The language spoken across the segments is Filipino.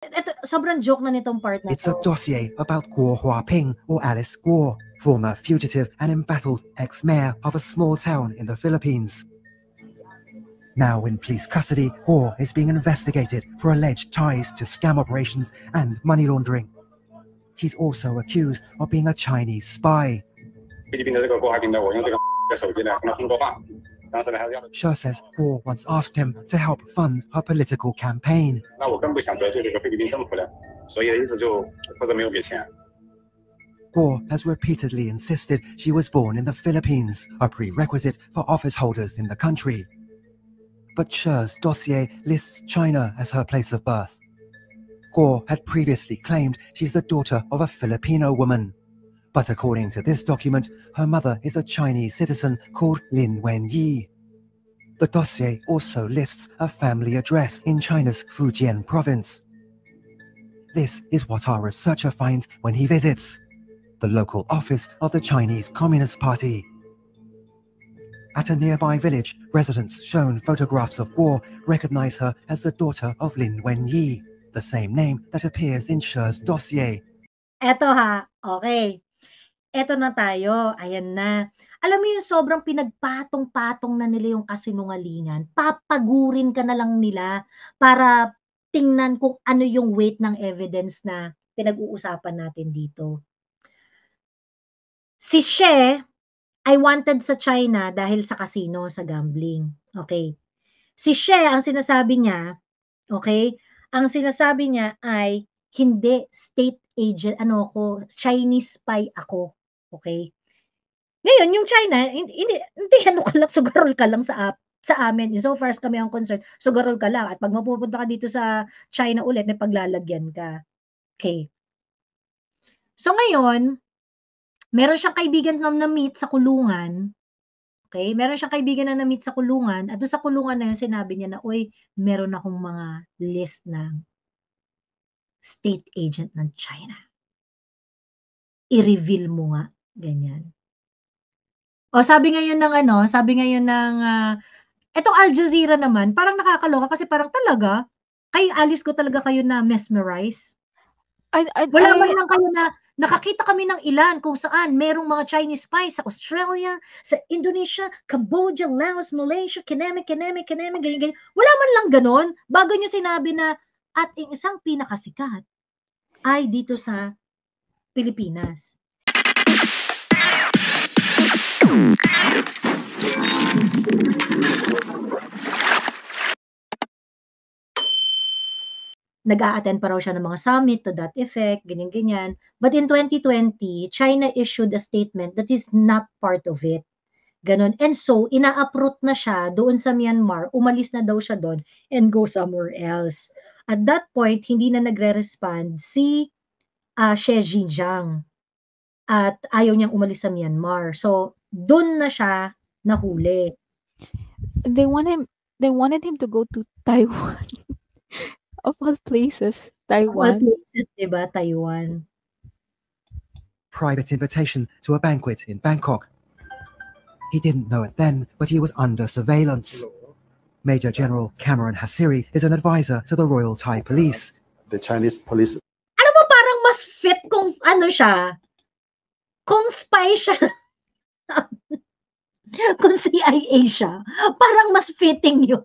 Ito, sobrang joke na nitong part na It's a dossier about Guo Huaping, or Alice Guo, former fugitive and embattled ex-mayor of a small town in the Philippines. Now in police custody, Guo is being investigated for alleged ties to scam operations and money laundering. He's also accused of being a Chinese spy. She says Guo once asked him to help fund her political campaign. Guo has repeatedly insisted she was born in the Philippines, a prerequisite for office holders in the country. But She's dossier lists China as her place of birth. Guo had previously claimed she's the daughter of a Filipino woman. But according to this document, her mother is a Chinese citizen called Lin Wenyi. The dossier also lists a family address in China's Fujian province. This is what our researcher finds when he visits the local office of the Chinese Communist Party. At a nearby village, residents shown photographs of Guo recognize her as the daughter of Lin Wenyi, the same name that appears in She's dossier. Eto ha, okay. Eto na tayo, ayan na. Alam mo yung sobrang pinagpatong-patong na nila yung kasinungalingan, papagurin ka na lang nila para tingnan kung ano yung weight ng evidence na pinag-uusapan natin dito. Si She ay wanted sa China dahil sa casino, sa gambling. Okay. Si She, ang sinasabi niya, okay, ang sinasabi niya ay hindi, state agent, Chinese spy ako. Okay? Ngayon, yung China, hindi ano ka lang, sugarol ka lang sa amin. So far as kami ang concerned, sugarol ka lang. At pag mapupunta ka dito sa China ulit, may paglalagyan ka. Okay. So ngayon, meron siyang kaibigan na na-meet sa kulungan. Okay? Meron siyang kaibigan na na-meet sa kulungan. At doon sa kulungan na yun, sinabi niya na, uy, meron akong mga list ng state agent ng China. I-reveal mo nga. Ganyan. O sabi ngayon ng etong Al Jazeera naman, parang nakakaloka kasi parang talaga, kay Alice ko talaga kayo na mesmerize. Wala man lang kayo na nakakita kami ng ilan kung saan merong mga Chinese spies sa Australia, sa Indonesia, Cambodia, Laos, Malaysia, kineme, ganyan. Wala man lang ganon, bago nyo sinabi na at ang isang pinakasikat ay dito sa Pilipinas. Nag-a-attend pa raw siya ng mga summit to that effect, ganyan-ganyan. But in 2020, China issued a statement that is not part of it. Ganon. And so, ina-uproot na siya doon sa Myanmar, umalis na daw siya doon and go somewhere else. At that point, hindi na nagre-respond si Xi Jinping. At ayaw niyang umalis sa Myanmar. So, doon na siya nahuli. They wanted him to go to Taiwan. Of all places, Taiwan. Of all places, diba? Taiwan. Private invitation to a banquet in Bangkok. He didn't know it then, but he was under surveillance. Major General Cameron Hassiri is an advisor to the Royal Thai Police. The Chinese police. Alam mo, parang mas fit kung siya, kung spy siya, kung CIA siya, parang mas fitting yun.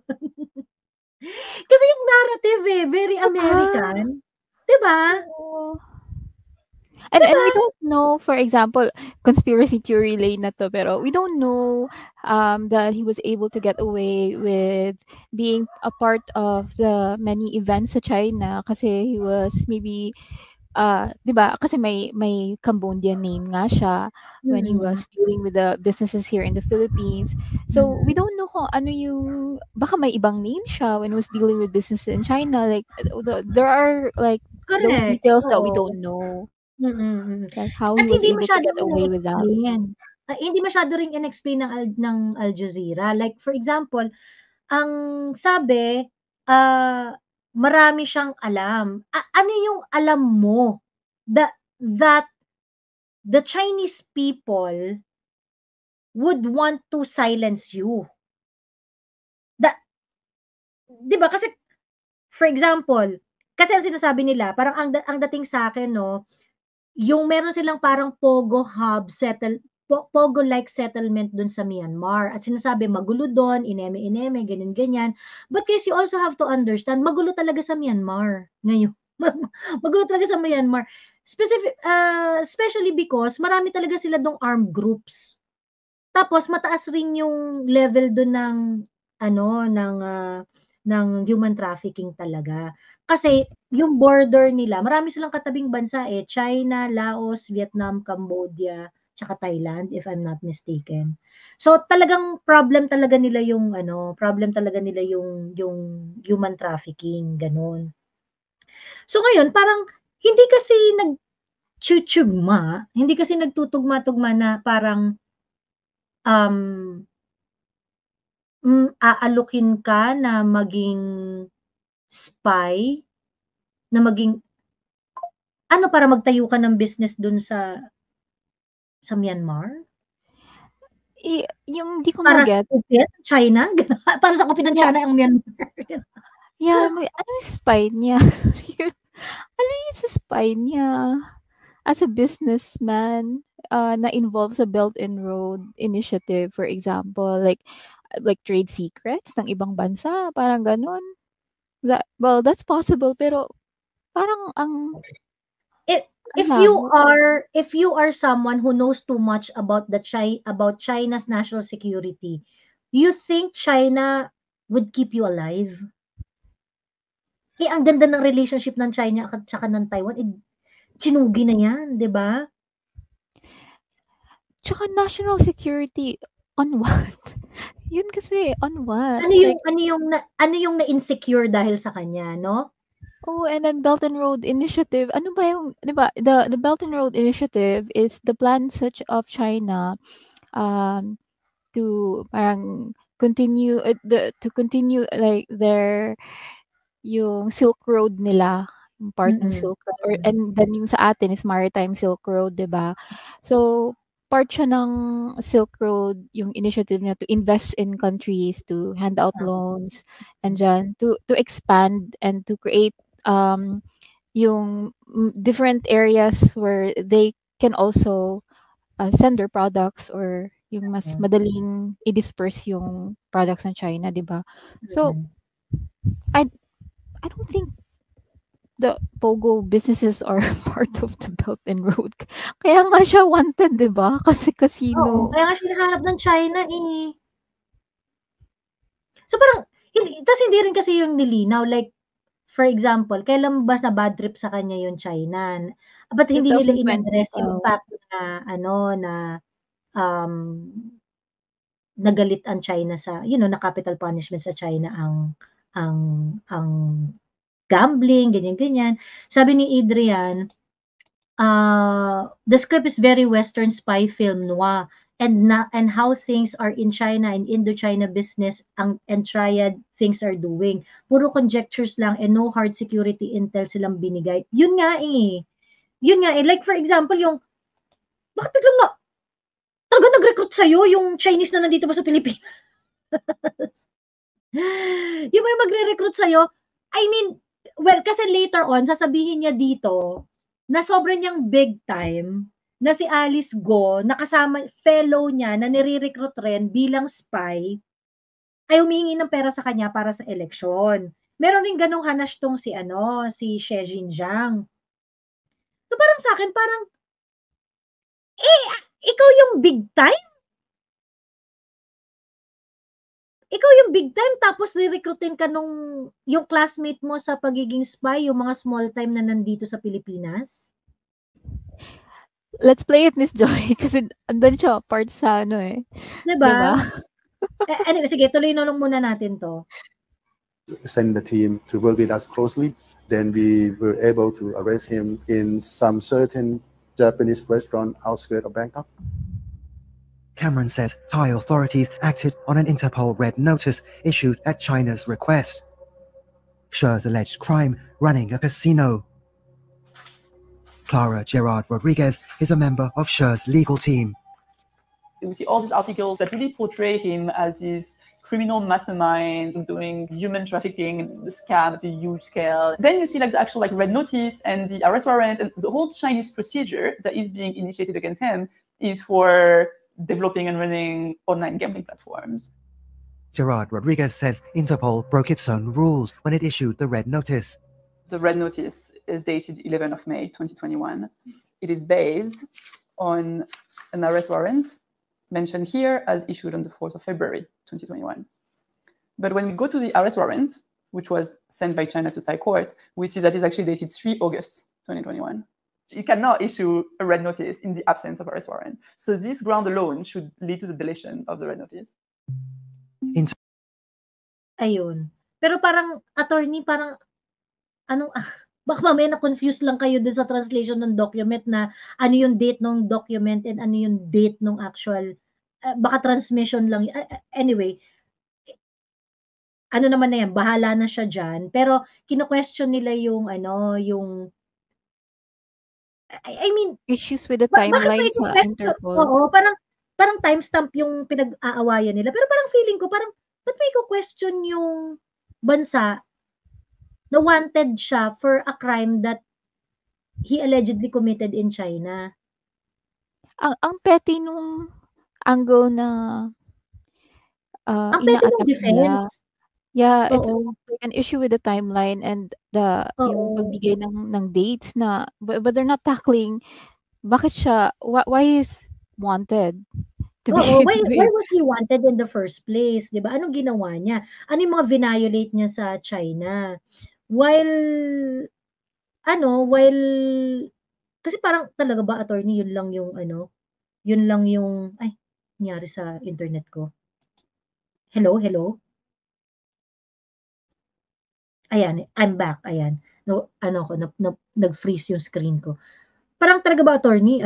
Kasi yung narrative very American. Diba? And we don't know, for example, conspiracy theory lane na to, pero we don't know that he was able to get away with being a part of the many events sa China kasi he was maybe diba? Kasi may Cambodian name nga siya when he was dealing with the businesses here in the Philippines. So we don't know kung ano yung baka may ibang name siya when he was dealing with businesses in China. Like there are like those details that we don't know. Like how he was able to get away with that. Hindi masyado ring in-explain ng Al Jazeera. Like for example, ang sabi marami siyang alam. Ano yung alam mo that the Chinese people would want to silence you? Diba? Kasi, for example, Kasi ang sinasabi nila, parang ang dating sa akin, no, yung meron silang parang Pogo hub Pogo-like settlement dun sa Myanmar. At sinasabi, magulo doon, ineme-ineme, ganyan-ganyan. But guys, you also have to understand, magulo talaga sa Myanmar ngayon. Magulo talaga sa Myanmar. Especially because marami talaga sila dong armed groups. Tapos mataas rin yung level doon ng ng human trafficking talaga. Kasi yung border nila, marami silang katabing bansa China, Laos, Vietnam, Cambodia, tsaka Thailand if I'm not mistaken. So talagang problem talaga nila yung yung human trafficking, ganun. So ngayon parang hindi kasi hindi kasi nagtutugma-tugma na parang aalukin ka na maging spy, na maging para magtayo ka ng business dun sa Myanmar? Yung di ko Para sa ma-get. kupit, China? Para sa kupit ng Yeah. China ang Myanmar? Yeah, ano yung spy niya? Ano yung spy niya? As a businessman, na involved sa Belt and Road Initiative, for example, like trade secrets ng ibang bansa, parang ganun. Well, that's possible, pero parang If you are someone who knows too much about about China's national security, you think China would keep you alive? Ang ganda ng relationship ng China at saka ng Taiwan, chinugi na yan, 'di ba? Tsaka national security on what? Yun kasi, on what? Ano yung na-insecure dahil sa kanya, no? Oh, and then Belt and Road Initiative. Ano ba yung, 'di ba? The Belt and Road Initiative is the plan such of China to parang continue like yung Silk Road nila, yung part ng Silk Road, and then yung sa atin is Maritime Silk Road, 'di ba? So part siya ng Silk Road, yung initiative niya to invest in countries, to hand out loans, and dyan, to expand and to create yung different areas where they can also send their products, or yung mas madaling i-disperse yung products ng China, 'di ba? So I don't think the Pogo businesses are part of the Belt and Road. Kaya nga siya wanted, 'di ba? Kasi Oo, casino. kaya nga siya hinahanap ng China, So parang hindi rin kasi yung nilinaw, like for example, kailan ba na bad trip sa kanya yung China? Ba't hindi nila 2020 in-address yung daw. fact na nagalit ang China sa na capital punishment sa China ang gambling, ganyan-ganyan. Sabi ni Adrian, the script is very Western spy film noir, and how things are in China and Indochina business and triad things are doing. Puro conjectures lang and no hard security intel silang binigay. Yun nga eh. Like for example, bakit biglang talaga nag-recruit sa'yo yung Chinese na nandito ba sa Pilipinas? Yung may magre-recruit sa'yo, I mean, well, kasi later on, sasabihin niya dito na sobrang niyang big time na si Alice Go, nakasama, fellow niya na nire-recruit rin bilang spy, ay humingi ng pera sa kanya para sa eleksyon. Meron rin ganong hanash tong si Xie Jinping. So parang sa akin, parang, ikaw yung big time? Ikaw yung big time tapos re-recruitin ka yung classmate mo sa pagiging spy, yung mga small time na nandito sa Pilipinas? Let's play it, Miss Joy, kasi andun siya part sa Diba? Anyway, sige, tuloy na lang muna natin to. Send the team to work with us closely. Then we were able to arrest him in some certain Japanese restaurant outskirts of Bangkok. Cameron says Thai authorities acted on an Interpol red notice issued at China's request. Sher's alleged crime, running a casino. Clara Gerard Rodriguez is a member of Sher's legal team. We see all these articles that really portray him as this criminal mastermind doing human trafficking, the scam at a huge scale. Then you see like the actual like red notice and the arrest warrant, and the whole Chinese procedure that is being initiated against him is for developing and running online gambling platforms. Gerard Rodriguez says Interpol broke its own rules when it issued the red notice. The red notice is dated 11th of May 2021. It is based on an arrest warrant mentioned here as issued on the 4th of February 2021. But when we go to the arrest warrant, which was sent by China to Thai court, we see that it's actually dated 3 August 2021. You cannot issue a red notice in the absence of arrest warrant. So this ground alone should lead to the deletion of the red notice. Ayun. Pero parang, attorney, parang, baka mamaya na-confuse lang kayo dun sa translation ng document na ano yung date ng document and ano yung date ng actual, baka transmission lang. Anyway, ano naman na yan, bahala na siya dyan. Pero, kino-question nila yung, yung, I mean, issues with the timeline sa Interpol. Oo, parang timestamp yung pinag-aawayan nila. Pero parang feeling ko, parang, ba't may question yung bansa na wanted siya for a crime that he allegedly committed in China? Ang petty nung angle na ang petty nung defense. Yeah, it's like an issue with the timeline and yung pagbigay ng dates na, but they're not tackling bakit siya, why is wanted to be why was he wanted in the first place, 'di ba? Anong ginawa niya? Ano yung mga violate niya sa China? While kasi parang talaga ba, attorney, yun lang yung nangyari sa internet ko. Hello? Ayan, I'm back. Ayan. No, nag-freeze yung screen ko. Parang talaga ba, attorney,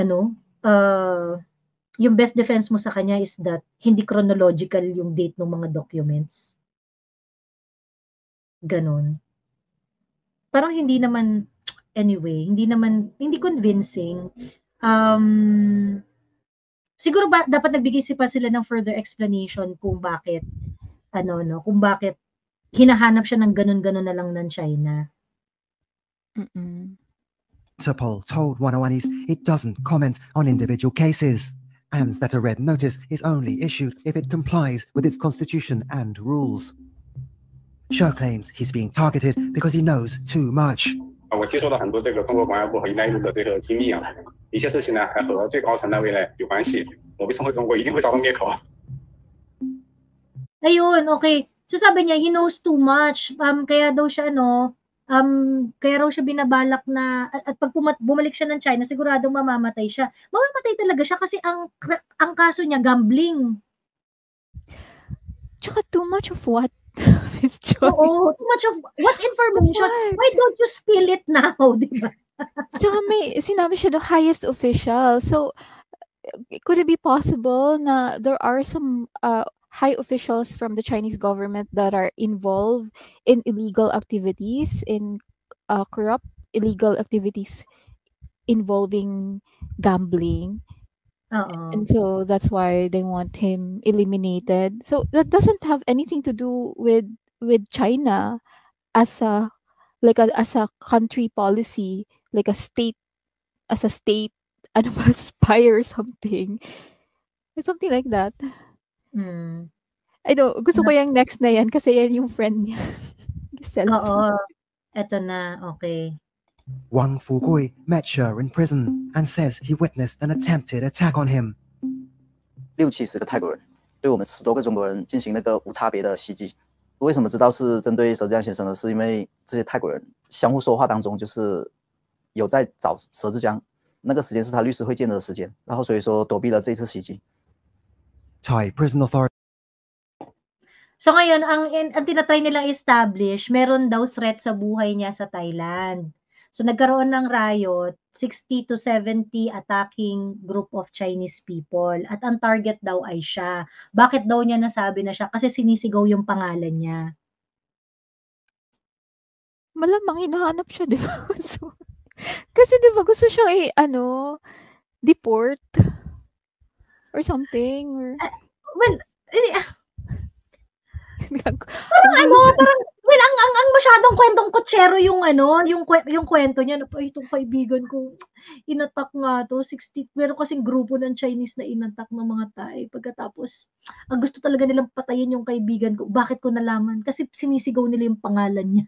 yung best defense mo sa kanya is that hindi chronological yung date ng mga documents. Ganon. Parang hindi naman, anyway, hindi convincing. Siguro ba dapat nagbigay pa sila ng further explanation kung bakit hinahanap siya ng ganon-ganon na lang ng China. Interpol told 101 it doesn't comment on individual cases, and that a red notice is only issued if it complies with its constitution and rules. Sher claims he's being targeted because he knows too much. 我接收到很多这个中国公安部和一带一路的这个机密啊，一些事情呢还和最高层单位呢有关系。我们身为中国一定会遭到灭口。Ayun, okay. So sabi niya, he knows too much. Kaya daw siya kaya raw siya binabalak na, at pag bumalik siya ng China, siguradong mamamatay siya. Mamamatay talaga siya kasi ang kaso niya, gambling. Tsaka too much of what? Miss Joy? Oo, too much of what information? What? Why don't you spill it now, di ba? Tsaka may sinabi siya the highest official. So, could it be possible na there are some high officials from the Chinese government that are involved in illegal activities, in corrupt illegal activities involving gambling? And so that's why they want him eliminated. So that doesn't have anything to do with China as a country policy, like a state spy or something. Something like that. I know, gusto ko yung next na yan kasi yan yung friend niya. Oo. Eto na, okay. Wang Fugui met Sher in prison and says he witnessed an attempted attack on him. 60-70个泰国人对我们10多个中国人进行那个无差别的袭击。为什么知道是针对佘志江先生呢？是因为这些泰国人相互说话当中就是有在找佘志江，那个时间是他律师会见的时间，然后所以说躲避了这一次袭击。 Thai prison authority. So ngayon, ang tinatry nilang establish, meron daw threat sa buhay niya sa Thailand. So nagkaroon ng riot, 60 to 70 attacking group of Chinese people. At ang target daw ay siya. Bakit daw niya nasabi na siya? Kasi sinisigaw yung pangalan niya. Malamang hinahanap siya, di ba? So, kasi di ba gusto siyang deport? Or something? Or... Parang, well, ang masyadong kwentong kutsero yung kwento niya. Ay, itong kaibigan ko, inatak nga to. 60, meron kasing grupo ng Chinese na inatak ng mga Thai. Pagkatapos, ang gusto talaga nilang patayin yung kaibigan ko. Bakit ko nalaman? Kasi sinisigaw nila yung pangalan niya.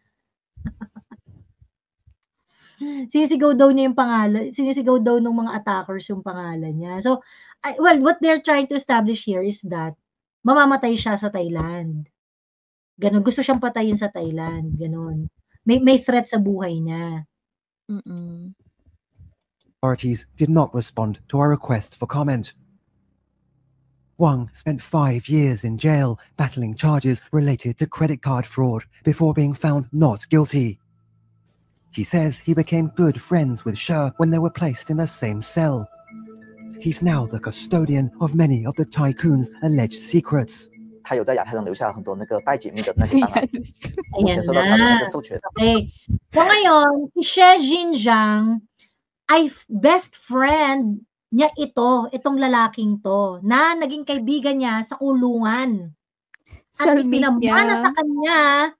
Sinisigaw daw ng mga attackers yung pangalan niya. So, well, what they're trying to establish here is that mamamatay siya sa Thailand. Ganon. Gusto siyang patayin sa Thailand. Ganon. May threat sa buhay niya. Authorities did not respond to our request for comment. Wang spent 5 years in jail battling charges related to credit card fraud before being found not guilty. He says he became good friends with She when they were placed in the same cell. He's now the custodian of many of the tycoon's alleged secrets. 他有在亚太上留下很多那个带解密的那些档案，目前受到他的那个授权。 Okay. So ngayon, si She Xinjiang ay best friend niya itong lalaking to, na naging kaibigan niya sa kulungan. At ipinamana sa kanya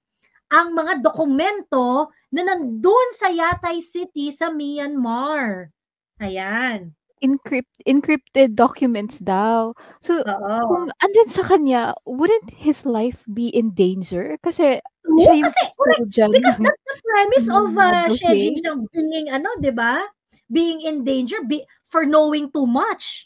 ang mga dokumento na nandun sa Yatay City sa Myanmar. Ayan. Encrypted documents daw. So, kung andun sa kanya, wouldn't his life be in danger? Kasi siya yung soldier. Because that's the premise of She Xinjiang being, diba? Being in danger for knowing too much.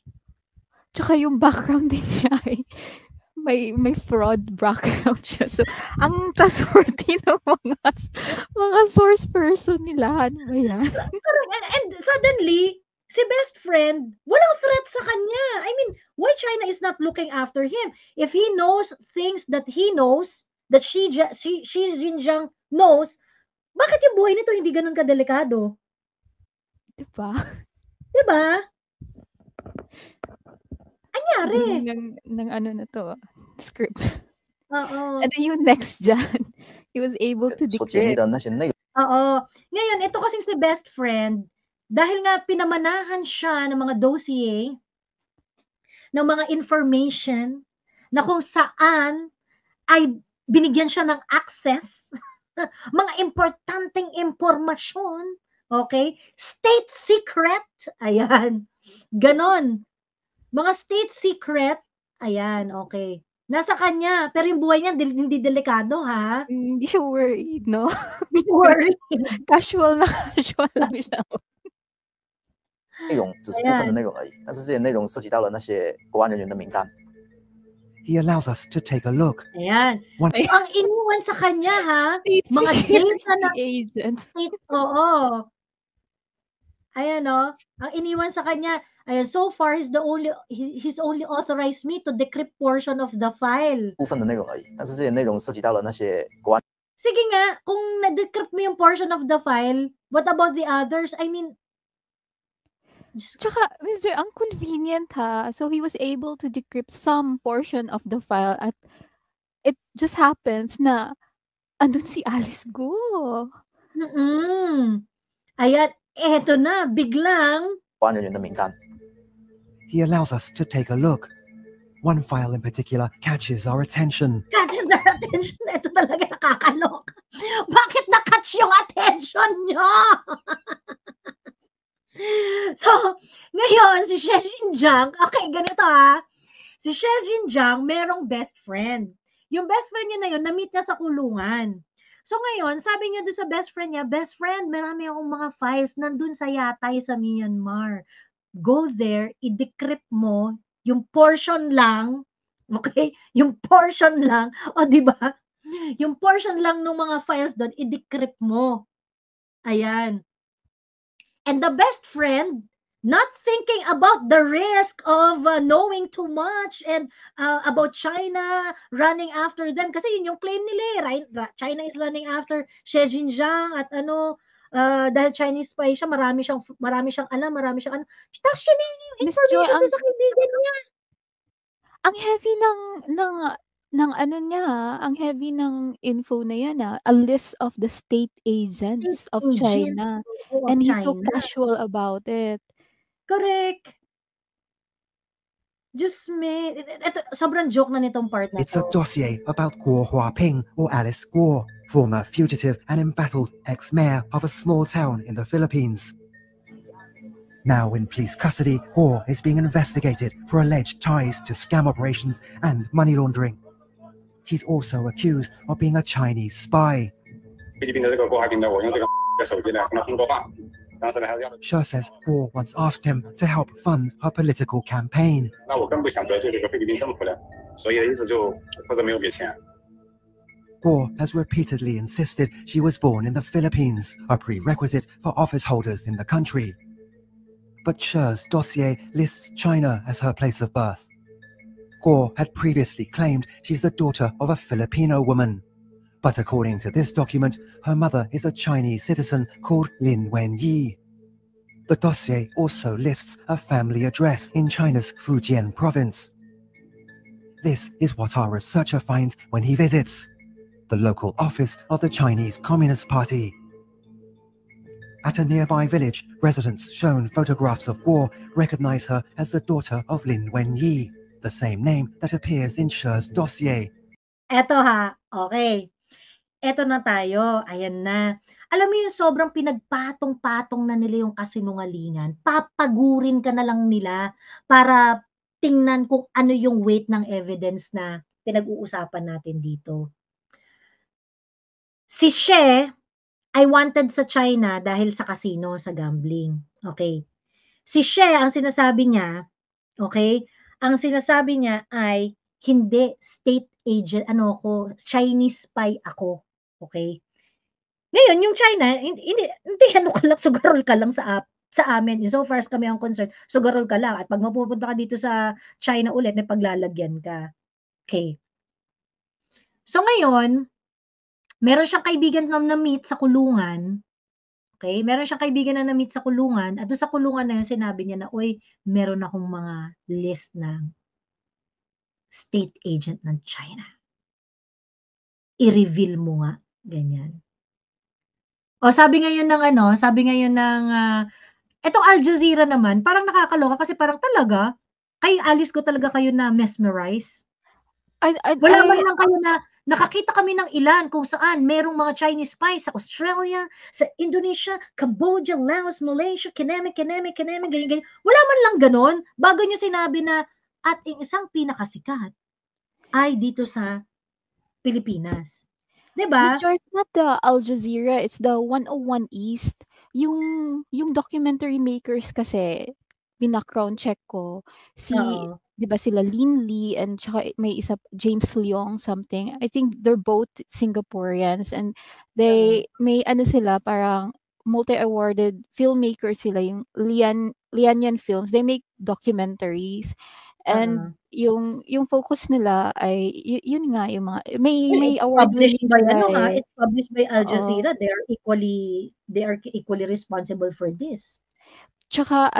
Tsaka yung background din niya ay may fraud background siya. So, ang trustworthy ng mga source person nila. Ano ba yan? And suddenly, si best friend, walang threat sa kanya. I mean, why China is not looking after him? If he knows things that he knows, that Xi Xinjiang knows, bakit yung buhay nito hindi ganun kadelikado? Diba? Anyari? Ng ano na to, script. Oo. And then yung next dyan, he was able to decrypt. Oo. Ngayon, ito kasing si best friend, dahil nga pinamanahan siya ng mga dossier, ng mga information, na kung saan ay binigyan siya ng access, mga importanteng impormasyon, okay? State secret, ayan. Ganon. Mga state secret, ayan, okay. Nasa kanya, pero yung buhay niya hindi delikado, ha? Hindi siya worried, no? Hindi worried. casual lang siya. 内容只是部分的内容而已，但是这些内容涉及到了那些国安人员的名单。 He allows us to take a look. Ayan. Ang iniwan sa kanya, ha? Mga data ng agents. Oo. Ayan, no? Ang iniwan sa kanya, ayan, so far he's only authorized me to decrypt portion of the file. 部分的内容而已，但是这些内容涉及到了那些国安。 Sige nga, kung na-decrypt mo yung portion of the file, what about the others? I mean, tsaka, Mr. ang convenient, ha? So he was able to decrypt some portion of the file at it just happens na andun si Alice Go. Ayan, eto na, biglang 国安人员的名单。 He allows us to take a look. One file in particular catches our attention. Catches our attention. Ito talaga nakakalok. Bakit na-catch yung attention nyo? So, ngayon, si She Xinjiang, okay, ganito ha. Si She Xinjiang, merong best friend. Yung best friend niya na yun, na-meet niya sa kulungan. So ngayon, sabi niya doon sa best friend niya, best friend, marami akong mga files nandun sa Yatay sa Myanmar. Go there, i-decrypt mo yung portion lang, okay? Yung portion lang, o di ba? Yung portion lang ng mga files doon, i-decrypt mo. Ayan. And the best friend, not thinking about the risk of knowing too much and about China running after them. Kasi yun yung claim nila, right? China is running after She Xinjiang at dahil Chinese spy siya, marami siyang alam, Tapos siya yung information sa kaibigan niya. Ang heavy ng ano niya, ang heavy ng info na yan, a list of the state agents of China. And he's so casual about it. Correct. Diyos me, ito, sobrang joke na nitong part na It's a to. dossier about Guo Huaping, or Alice Guo, former fugitive and embattled ex-mayor of a small town in the Philippines. Now in police custody, Guo is being investigated for alleged ties to scam operations and money laundering. She's also accused of being a Chinese spy. 菲律宾的这个郭华平呢，我用这个手机呢跟他通过话，当时呢他要的， Sher says Guo once asked him to help fund her political campaign. 那我更不想得罪这个菲律宾政府了，所以的意思就或者没有给钱。 Guo has repeatedly insisted she was born in the Philippines, a prerequisite for office holders in the country. But Sher's dossier lists China as her place of birth. Guo had previously claimed she's the daughter of a Filipino woman. But according to this document, her mother is a Chinese citizen called Lin Wenyi. The dossier also lists a family address in China's Fujian province. This is what our researcher finds when he visits the local office of the Chinese Communist Party. At a nearby village, residents shown photographs of Guo recognize her as the daughter of Lin Wenyi, the same name that appears in Sher's dossier. Eto ha, okay. Eto na tayo, ayan na. Alam mo yung sobrang pinagpatong-patong na nila yung kasinungalingan, papagurin ka na lang nila para tingnan kung ano yung weight ng evidence na pinag-uusapan natin dito. Si She ay wanted sa China dahil sa casino, sa gambling. Okay. Si She, ang sinasabi niya, okay, ang sinasabi niya ay hindi state agent, Chinese spy ako. Okay? Ngayon, yung China, hindi ano ka lang, sugarol ka lang sa amin. So far as kami ang concerned, sugarol ka lang. At pag mapupunta ka dito sa China ulit, may paglalagyan ka. Okay. So ngayon, meron siyang kaibigan na na-meet sa kulungan. Okay? Meron siyang kaibigan na na-meet sa kulungan. At doon sa kulungan na yun, sinabi niya na, oy, meron akong mga list ng state agent ng China. I-reveal mo nga. Ganyan. O sabi ngayon ng etong Al Jazeera naman, parang nakakaloka kasi parang talaga, kay Alice ko talaga kayo na mesmerize. Wala man lang kayo na nakakita kami ng ilan kung saan merong mga Chinese spies sa Australia, sa Indonesia, Cambodia, Laos, Malaysia, kineme, ganyan. Wala man lang ganon, bago nyo sinabi na at ang isang pinakasikat ay dito sa Pilipinas. Diba? It's not the Al Jazeera, it's the 101 East. Yung documentary makers kasi, bina-crown check ko, di ba sila Lin Lee and tsaka may isa, James Leong something. I think they're both Singaporeans and they may sila parang multi-awarded filmmakers sila, yung Lianyan Films. They make documentaries. And yung focus nila ay yun nga yung mga may award winning sila. It's published by Al Jazeera. They are equally responsible for this. Tsaka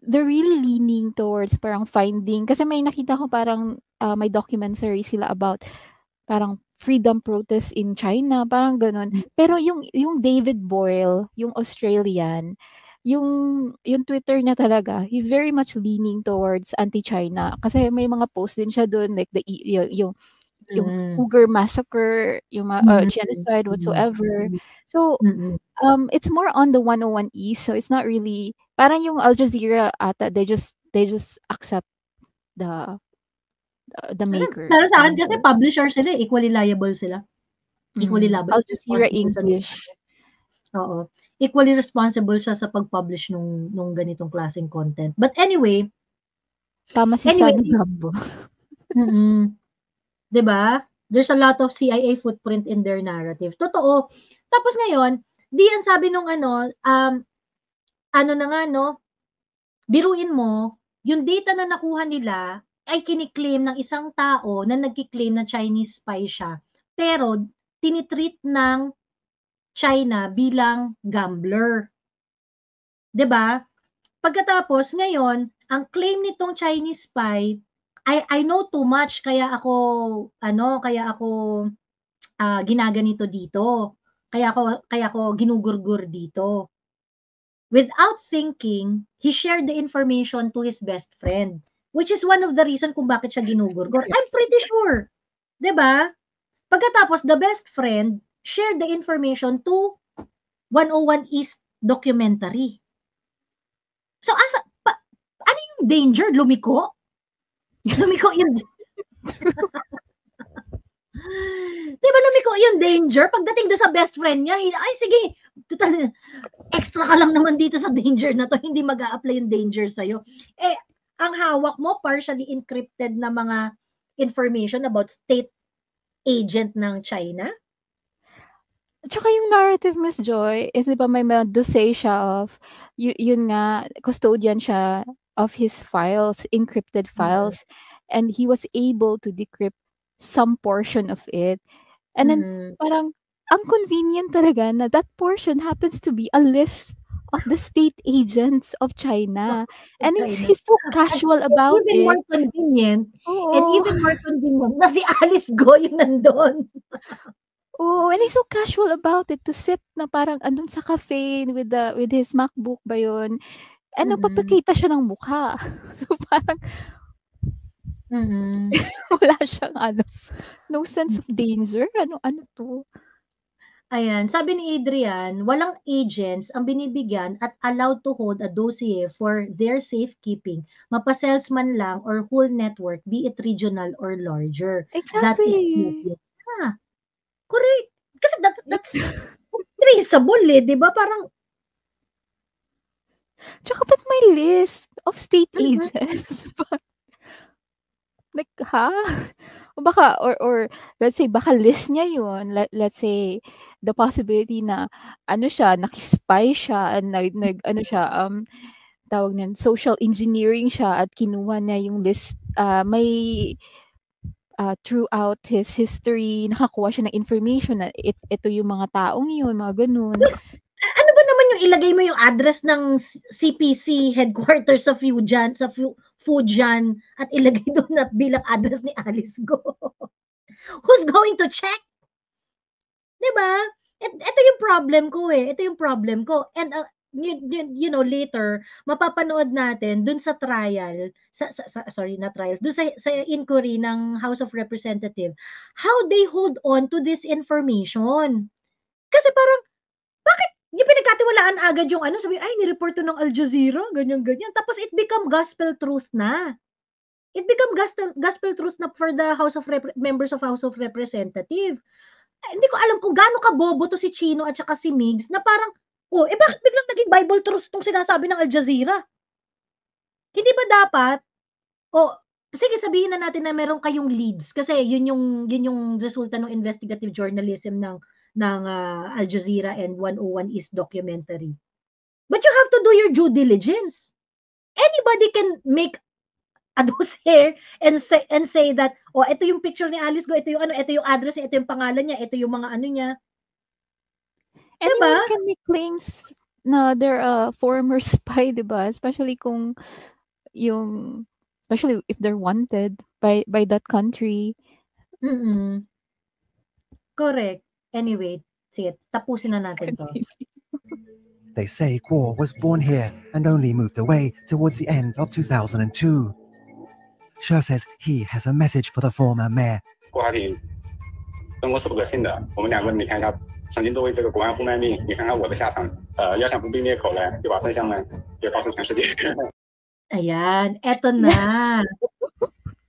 they're really leaning towards parang finding, kasi may nakita ko parang may documentary sila about parang freedom protests in China, parang ganun. Pero yung David Boyle, yung Australian, yung Twitter niya talaga, he's very much leaning towards anti-China kasi may mga post din siya doon like yung Uyghur massacre, yung genocide whatsoever. So it's more on the 101 East, so it's not really parang yung Al Jazeera ata, they just accept the maker. Pero sa akin kasi publisher sila, equally liable sila. Equally liable. Al Jazeera English. Oo. Equally responsible siya sa pag-publish nung ganitong klaseng content. But anyway, tama si Sano Gambo. Diba? There's a lot of CIA footprint in their narrative. Totoo. Tapos ngayon, diyan sabi nung biruin mo, yung data na nakuha nila ay kiniklaim ng isang tao na nagkiklaim na Chinese spy siya. Pero, tinitreat ng China bilang gambler. 'Di ba? Pagkatapos ngayon, ang claim nitong Chinese spy, I know too much kaya ako ginaganito dito. Kaya ako ginugurgur dito. Without thinking, he shared the information to his best friend. which is one of the reason kung bakit siya ginugurgor. I'm pretty sure. 'Di ba? Pagkatapos, the best friend shared the information to 101 East documentary. So, ano yung danger? Lumiko? Lumiko yung... Diba lumiko yung danger? Pagdating doon sa best friend niya, ay sige, total, extra ka lang naman dito sa danger na to, hindi mag-a-apply yung danger sa'yo. Eh, ang hawak mo, partially encrypted na mga information about state agent ng China. Tsaka yung narrative, Miss Joy, is diba may dosay siya of, yun nga, custodian siya of his files, encrypted files, and he was able to decrypt some portion of it. And then, parang, ang convenient talaga na that portion happens to be a list of the state agents of China. And he's so casual about it. Even more convenient. And even more convenient na si Alice Go yung nandun. Oh, and he's so casual about it to sit na parang andun sa cafe with his MacBook ba yun. And napapakita siya ng mukha. So parang wala siyang no sense of danger. Ano to? Ayan, sabi ni Adrian, walang agents ang binibigyan at allowed to hold a dossier for their safekeeping. Mapa-salesman lang or whole network, be it regional or larger. Exactly. That is stupid. Correct. Kasi that's traceable eh, di ba? Parang tsaka ba't may list of state agents? Like, O baka, or let's say, baka list niya yun. Let's say, the possibility na, nakispy siya, and tawag niyan, social engineering siya, at kinuha niya yung list, throughout his history, nakakuha siya ng information na ito yung mga taong yun, mga ganun. Ano ba naman yung ilagay mo yung address ng CPC headquarters sa Fujian, at ilagay doon na bilang address ni Alice Go? Who's going to check? Diba? Ito yung problem ko eh. Ito yung problem ko. And you know, later, mapapanood natin dun sa trial, dun sa inquiry ng House of Representatives, how they hold on to this information. Kasi parang, bakit yung pinagkatiwalaan agad yung sabi, ay, nireport to ng Al Jazeera, ganyan-ganyan. Tapos it become gospel truth na. It become gospel truth na for the members of House of Representatives. Hindi ko alam kung gaano kabobo to si Chino at saka si Migs na parang, bakit biglang naging Bible truth tong sinasabi ng Al Jazeera? Hindi ba dapat, sige, sabihin na natin na meron kayong leads kasi yun yung resulta ng investigative journalism ng Al Jazeera and 101 East documentary. But you have to do your due diligence. Anybody can make a dossier and say that, ito yung picture ni Alice Go, ito yung address niya, ito yung pangalan niya, ito yung mga niya. Anyone can make claims na they're a former spy, diba? Especially especially if they're wanted by that country. Correct. Anyway, sige, tapusin na natin to. They say Kuo was born here and only moved away towards the end of 2002. She says he has a message for the former mayor. 郭华庭跟我是不可信的，我们两个人你看他曾经都为这个国安部卖命，你看看我的下场，要想不必灭口呢，就把真相呢也告诉全世界。Ayan, eto na.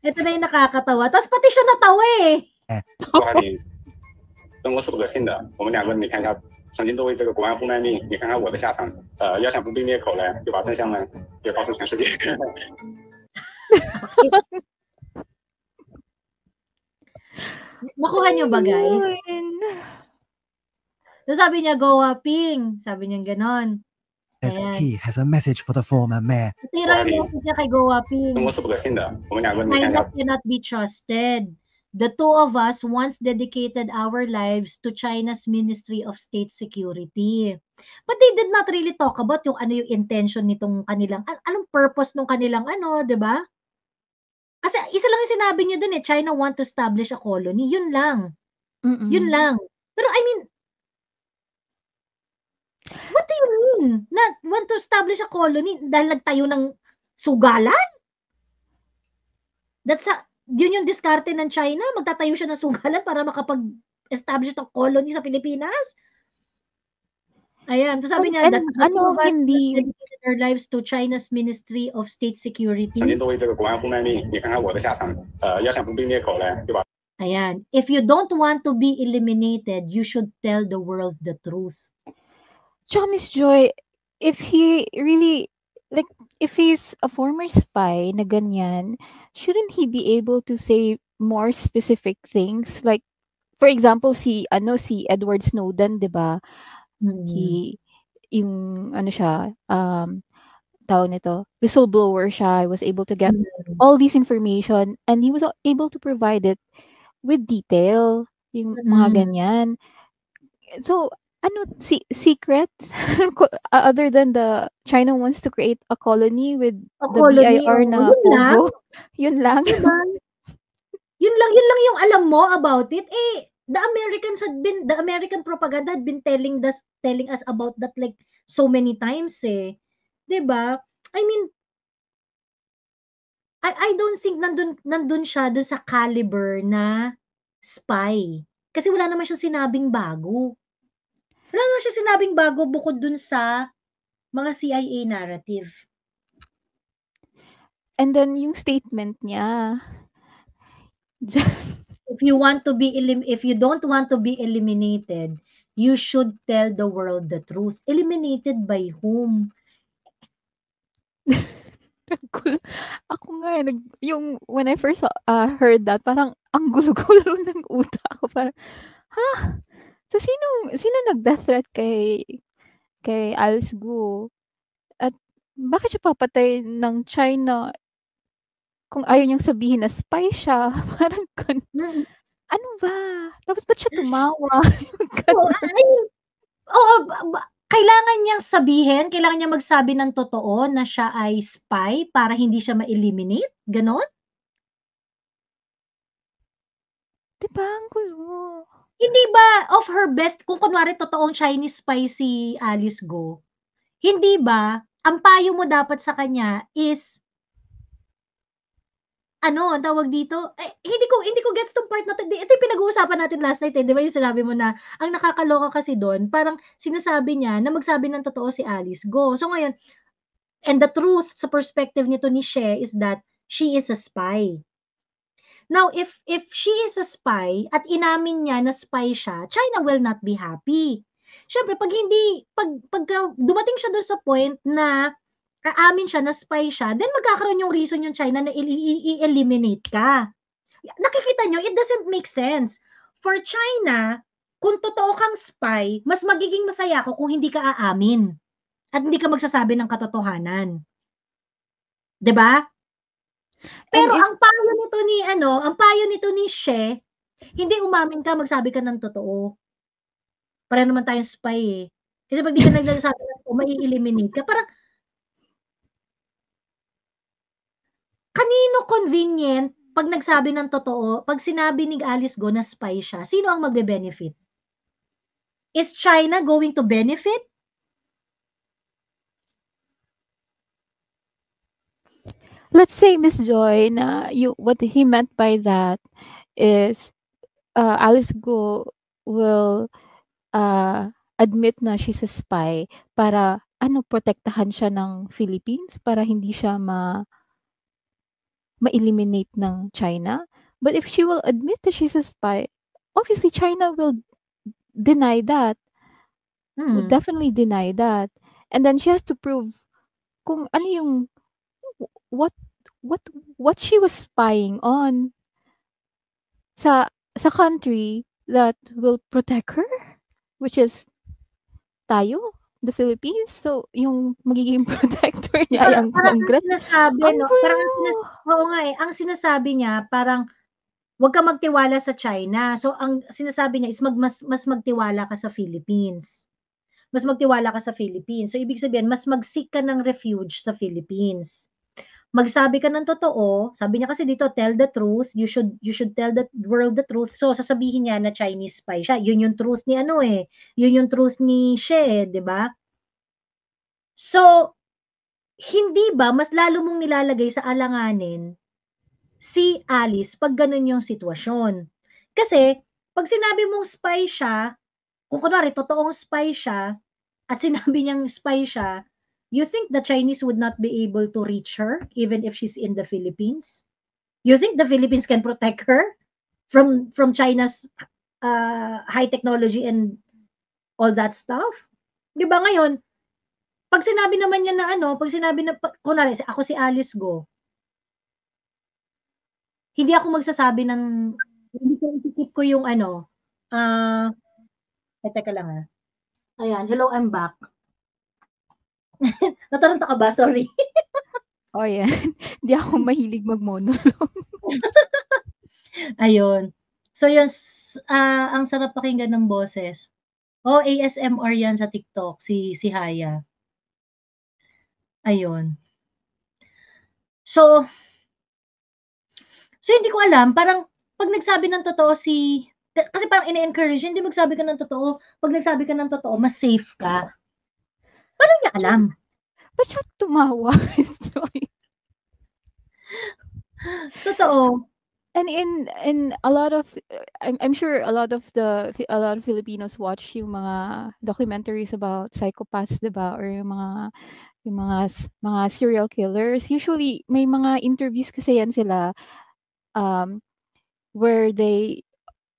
Ito na yung nakakatawa. Tapos pati siya natawa eh. 郭华庭跟我是不可信的，我们两个人你看他曾经都为这个国安部卖命，你看看我的下场，要想不必灭口呢，就把真相呢也告诉全世界。Nakuha niyo ba, guys? So, sabi niya, go Ping. Sabi niya ganon. He has a message for the former mayor. Tira yung message niya kay Go Ping. 跟我是不可信的，我们两个人你看他 China cannot be trusted. The two of us once dedicated our lives to China's Ministry of State Security. But they did not really talk about yung yung intention nitong kanilang, anong purpose nung kanilang di ba? Kasi isa lang yung sinabi niya dun China want to establish a colony. Yun lang. Yun lang. Pero I mean, what do you mean? Na want to establish a colony dahil nagtayo ng sugalan? Yun yung diskarte ng China, magtatayo siya ng sugalan para makapag-establish ng colony sa Pilipinas. Ayan, so sabi niya that the two of us dedicated our lives to China's Ministry of State Security. 曾经都为这个国安护卖命，你看看我的下场，要想不被灭口呢，对吧？ Ayan, if you don't want to be eliminated, you should tell the world the truth. Tsaka Miss Joy, if he really, like, if he's a former spy na ganyan, shouldn't he be able to say more specific things? Like, for example, si Edward Snowden, di ba? Yung ano siya, tawag nito, whistleblower siya. He was able to get all this information and he was able to provide it with detail, yung mga ganyan. So, secrets other than the China wants to create a colony with the BIR na Pogo? Yun lang. Yun lang yung alam mo about it. The American propaganda had been telling us about that like so many times eh. 'Di ba? I mean, I don't think nandun siya dun sa caliber na spy. Kasi wala naman siya sinabing bago. Wala naman siya sinabing bago bukod dun sa mga CIA narrative. And then yung statement niya, if you don't want to be eliminated, you should tell the world the truth. Eliminated by whom? Ako nga, when I first heard that, parang ang gulo-gulo ng utak ko. Parang, So, sino nag-death threat kay Alice Guo? At bakit siya papatay ng China kung ayaw niyang sabihin na spy siya? Parang ano ba? Tapos ba't siya tumawa? Kailangan niyang sabihin, kailangan niyang magsabi ng totoo na siya ay spy para hindi siya ma-eliminate? Ganon? Diba? Ang gulo. Hindi ba of her best, kung kunwari totoong Chinese spy si Alice Guo, hindi ba, ang payo mo dapat sa kanya is, ang tawag dito, hindi ko gets tong part na to. Ito yung pinag-uusapan natin last night, di ba yung sinabi mo na, ang nakakaloka kasi doon, parang sinasabi niya na magsabi ng totoo si Alice Guo. So ngayon, and the truth sa perspective nito ni She is that she is a spy. Now, if she is a spy at inamin niya na spy siya, China will not be happy. Siyempre, pag dumating siya doon sa point na aamin siya na spy siya, then magkakaroon yung reason yung China na i-eliminate ka. Nakikita nyo, it doesn't make sense. For China, kung totoo kang spy, mas magiging masaya ako kung hindi ka aamin at hindi ka magsasabi ng katotohanan. 'Di ba? Pero ang payo nito ni She, hindi umamin ka, magsabi ka ng totoo. Para naman tayong spy eh. Kasi pag di ka nagsasabi ng totoo, mai-eliminate ka. Parang, kanino convenient pag nagsabi ng totoo, pag sinabi ni Alice Guo na spy siya, sino ang magbe-benefit? Is China going to benefit? Let's say, Miss Joy, na what he meant by that is Alice Guo will admit na she's a spy para protektahan siya ng Philippines para hindi siya ma-eliminate ng China. But if she will admit that she's a spy, obviously China will deny that. Would definitely deny that. And then she has to prove kung ano yung what she was spying on sa country that will protect her, which is tayo, the Philippines. So, yung magiging protector niya ay ang Congress. Ang sinasabi niya, parang huwag ka magtiwala sa China. So, ang sinasabi niya is mas magtiwala ka sa Philippines. Mas magtiwala ka sa Philippines. So, ibig sabihin, mas mag-seek ka ng refuge sa Philippines. Magsabi ka ng totoo, sabi niya kasi dito, tell the truth, you should tell the world the truth. So, sasabihin niya na Chinese spy siya. Yun yung truth ni yun yung truth ni She, di ba? So, hindi ba, mas lalo mong nilalagay sa alanganin si Alice pag ganun yung sitwasyon. Kasi, pag sinabi mong spy siya, kung kunwari, totoong spy siya, at sinabi niyang spy siya, you think the Chinese would not be able to reach her even if she's in the Philippines? You think the Philippines can protect her from China's high technology and all that stuff? Di ba ngayon, pag sinabi naman niya na pag sinabi na, kunwari, ako si Alice Go, hindi ako magsasabi ng, hindi ko isisip ko yung teka lang Ayan, hello, I'm back. Nataranta ka ba? Sorry. Oh, yan. Hindi ako mahilig mag-monologue. Ayun. So, yun, ang sarap pakinggan ng boses. Oh, ASMR yan sa TikTok, si Haya. Ayun. So, hindi ko alam, parang, pag nagsabi ng totoo kasi parang ine-encourage, hindi magsabi ka ng totoo. Pag nagsabi ka ng totoo, mas safe ka. Paano niya alam? Ba't siya tumawa, Miss Joy? Totoo. And in a lot of, I'm sure a lot of Filipinos watch yung mga documentaries about psychopaths, diba? Or yung mga serial killers. Usually, may mga interviews kasi yan sila where they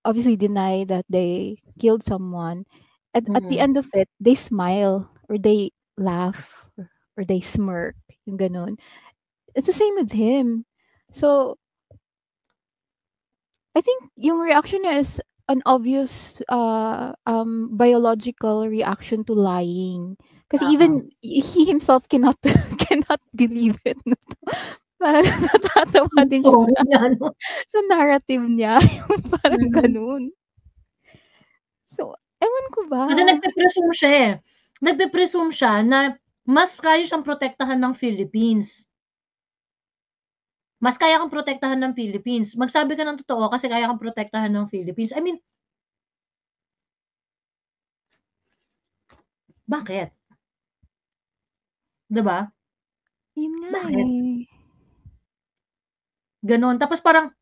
obviously deny that they killed someone. At the end of it, they smile or they laugh or they smirk, yung ganun. It's the same with him. So, I think yung reaction niya is an obvious biological reaction to lying. Kasi even he himself cannot believe it. No? Parang natatawa din siya sa narrative niya. Yung parang ganun. So, ewan ko ba? Kasi nagpe-presume siya eh. Nagpe-presume siya na mas kaya siyang protektahan ng Philippines. Mas kaya kang protektahan ng Philippines. Magsabi ka ng totoo kasi kaya kang protektahan ng Philippines. I mean, bakit? Diba? Yun nga bakit? Eh. Ganon. Tapos parang,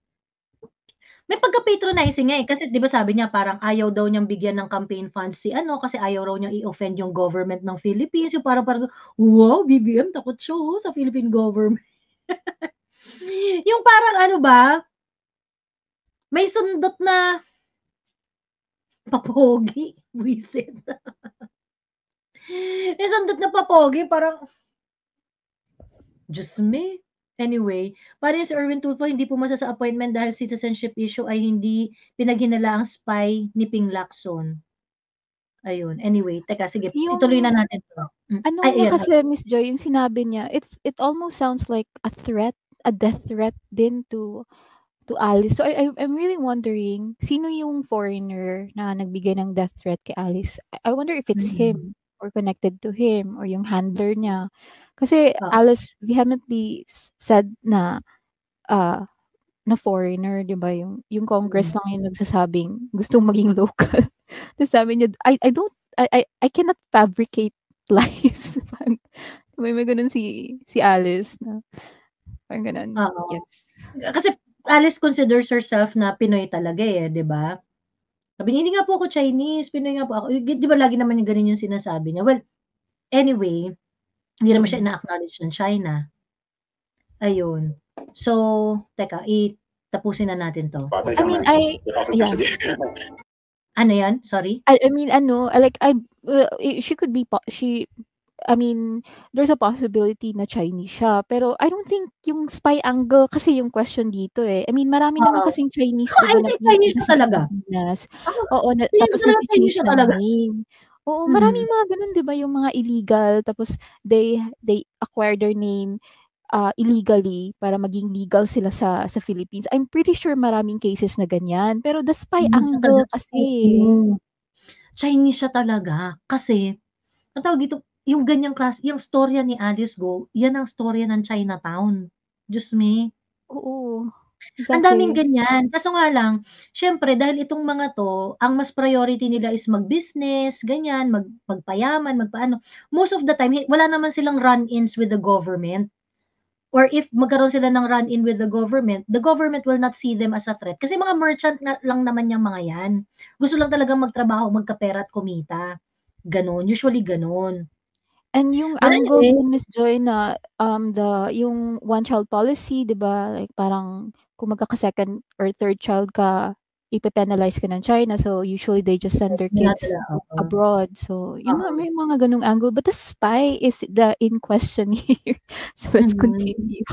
may pagka-patronizing nga eh. Kasi di ba sabi niya parang ayaw daw niyang bigyan ng campaign funds si kasi ayaw raw niyang i-offend yung government ng Philippines. Yung parang, wow, BBM, takot siya sa Philippine government. Yung parang ba, may sundot na papogi. Wisit. May sundot na papogi, parang, Diyos me. Anyway, para si Erwin Tulfo, hindi pumasa sa appointment dahil citizenship issue ay hindi pinaghinala ang spy ni Ping Lacson. Ayun. Anyway, teka, sige, ituloy na natin to. Ano kasi, Miss Joy, yung sinabi niya, it almost sounds like a threat, a death threat din to Alice. So I'm really wondering, sino yung foreigner na nagbigay ng death threat kay Alice? I wonder if it's him or connected to him or yung handler niya. Kasi Alice vehemently said na na foreigner, 'di ba? Yung Congress lang yung nagsasabing gustong maging local. Tapos sabi niya, I cannot fabricate lies. may ganun si Alice na parang ganun. Yes. Kasi Alice considers herself na Pinoy talaga eh, 'di ba? Sabi niya, hindi nga po ako Chinese, Pinoy nga po ako. 'Di ba lagi naman yung ganun yung sinasabi niya? Well, anyway, hindi naman siya ina-acknowledge ng China. Ayun. So, teka, tapusin na natin to. I mean, yeah. Ano yan? Sorry? I mean, like, she could be, I mean, there's a possibility na Chinese siya. Pero I don't think yung spy angle kasi yung question dito eh. I mean, marami naman kasing Chinese. I think Chinese siya talaga. Oo, tapos nag-change na name. Oo, maraming mga ganun, 'di ba, yung mga illegal tapos they acquire their name illegally para maging legal sila sa Philippines. I'm pretty sure maraming cases na ganyan. Pero the spy angle kasi Chinese siya talaga kasi ang tawag dito, yung ganyang class, yung storya ni Alice Go, yan ang storya ng Chinatown. Diyos me. Oo. Exactly. Ang daming ganyan. Kaso nga lang, syempre, dahil itong mga to, ang mas priority nila is mag-business, ganyan, magpayaman, magpaano. Most of the time, wala naman silang run-ins with the government. or if magkaroon sila ng run-in with the government will not see them as a threat. Kasi mga merchant lang naman yung mga yan. Gusto lang talagang magtrabaho, magkapera at kumita. Ganon. Usually ganon. And yung But angle anyway, dun, Miss Joy, na yung one-child policy, di ba? Like parang kung magkaka-second or third child ka, ipe-penalize ka ng China. So usually they just send their kids abroad. So yun may mga ganung angle. But the spy is the in question here. So let's continue.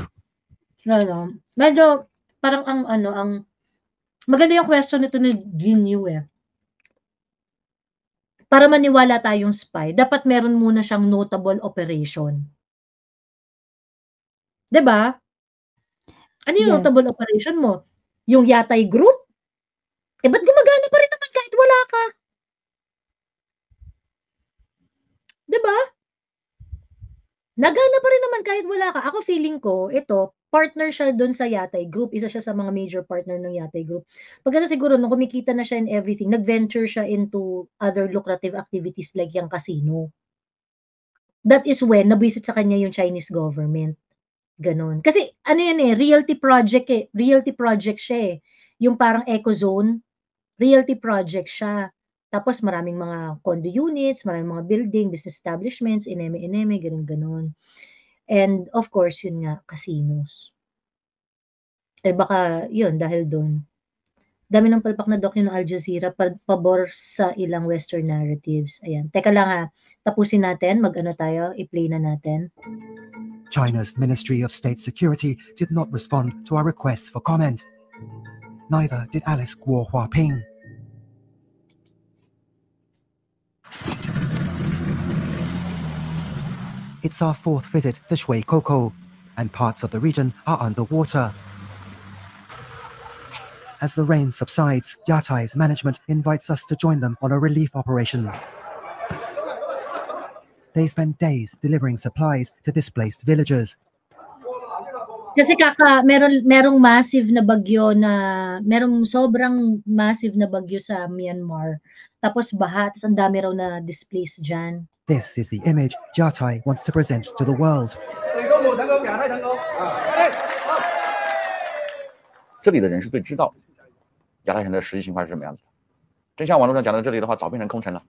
Medyo parang ang maganda yung question nito ni Ginyu eh. Para maniwala tayong spy, dapat meron muna siyang notable operation. 'Di ba? Ano yung notable operation mo? Yung Yatay Group? Eh, ba't gumagana pa rin naman kahit wala ka? 'Di ba? Nagana pa rin naman kahit wala ka. Ako feeling ko, ito, partner siya doon sa Yatay Group. Isa siya sa mga major partner ng Yatay Group. Pagka siguro, nung kumikita na siya in everything, nag-venture siya into other lucrative activities like yung casino. That is when nabisit sa kanya yung Chinese government. Ganon. Kasi ano yan eh, realty project siya eh. Yung parang eco-zone, realty project siya. Tapos maraming mga condo units, maraming mga building, business establishments, ineme, ganon. And of course, yun nga, casinos. Eh baka yun, dahil doon. Dami ng palpak na doc yung Al Jazeera, pabor sa ilang Western narratives. Ayan. Teka lang ha, tapusin natin, mag-ano tayo, i-play na natin. China's Ministry of State Security did not respond to our request for comment. Neither did Alice Guo Huaping. It's our fourth visit to Shui Koko, and parts of the region are underwater. As the rain subsides, Yatai's management invites us to join them on a relief operation. They spend days delivering supplies to displaced villagers. Kasi merong massive na bagyo merong sobrang massive na bagyo sa Myanmar. Tapos baha, ang dami raw na displaced dyan. This is the image Yatai wants to present to the world. 这里的人是最知道亚太县的实际情况是什么样子的。真像网络上讲的这里的话，早变成空城了。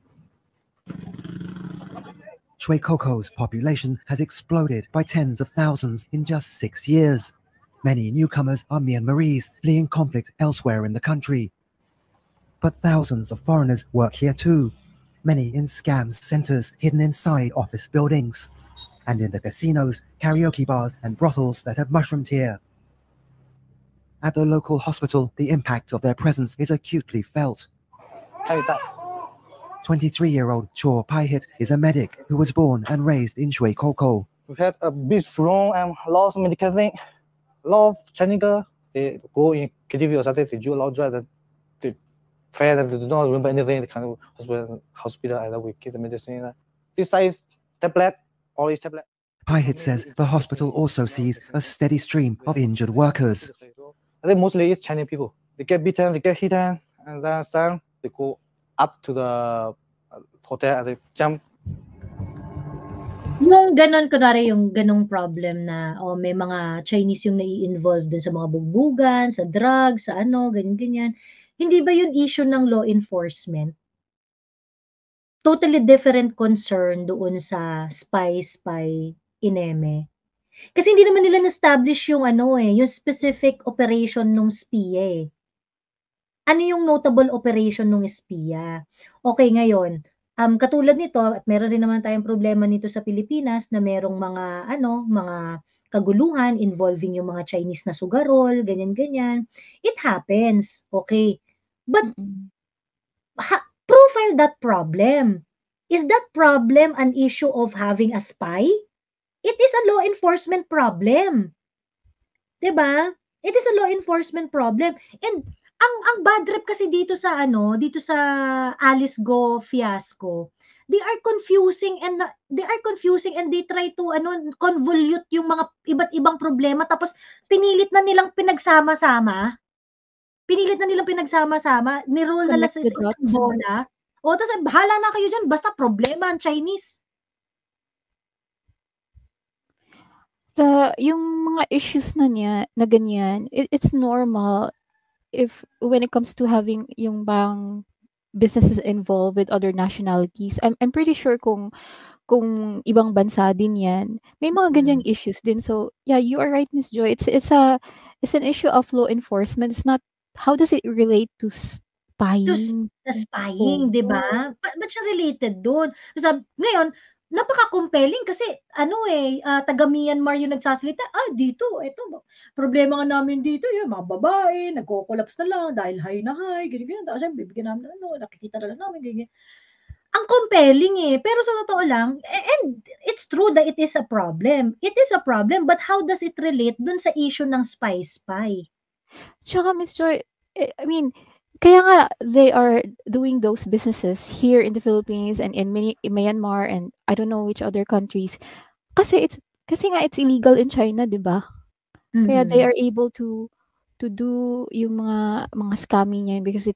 Shui Koko's population has exploded by tens of thousands in just 6 years. Many newcomers are Myanmarese fleeing conflict elsewhere in the country. But thousands of foreigners work here too, many in scam centers hidden inside office buildings, and in the casinos, karaoke bars and brothels that have mushroomed here. At the local hospital, the impact of their presence is acutely felt. 23-year-old Chor Paihit is a medic who was born and raised in Shui Koko. We had a big storm and lots of medical thing. A lot of Chinese girls, they go in KTV or something, they do a lot of drugs, they fail, they do not remember anything, they come to hospital and we give the medicine. This size tablet, all these tablet. Paihit says the hospital also sees a steady stream of injured workers. I think mostly it's Chinese people. They get beaten, they get hit, and then some they go up to the hotel and they jump. Yung ganon, kunwari yung ganong problem na may mga Chinese yung nai-involve dun sa mga bugbugan, sa drugs, sa ganyan. Hindi ba yun issue ng law enforcement? Totally different concern doon sa spy ineme. Kasi hindi naman nila na-establish yung yung specific operation nung SPIA. Ano yung notable operation nung SPIA? Okay, ngayon, katulad nito, at meron rin naman tayong problema nito sa Pilipinas na merong mga kaguluhan involving yung mga Chinese na sugarol, ganyan-ganyan. It happens, okay. But profile that problem. Is that problem an issue of having a spy? It is a law enforcement problem. 'Di ba? It is a law enforcement problem. And ang bad rep kasi dito sa Alice Go fiasco, they are confusing and they try to convolute yung mga iba't ibang problema tapos pinilit na nilang pinagsama-sama. Ni-roll na lang sa isang bola. O tapos bahala na kayo diyan, basta problema ang Chinese. yung mga issues na ganyan, it's normal when it comes to having yung bang businesses involved with other nationalities. I'm pretty sure kung ibang bansa din yan, may mga ganyang issues din. So yeah, you are right, Miss Joy. It's an issue of law enforcement. It's not, how does it relate to spying? Sa spying, 'di ba? Ba't siya related doon? Ngayon, napaka-compelling kasi taga Myanmar yung nagsasalita, dito, eto, problema nga namin dito, yung mga babae, nagko-collapse na lang dahil high na high, ganyan. Tapos bibigyan namin nakikita na lang namin, ganyan. Ang compelling pero sa totoo lang, and it's true that it is a problem. It is a problem, but how does it relate dun sa issue ng spy? Tsaka, Miss Joy, I mean, kaya nga they are doing those businesses here in the Philippines and in Myanmar and I don't know which other countries. Kasi nga it's illegal in China, 'di ba? Kaya they are able to do yung mga scamming niyan because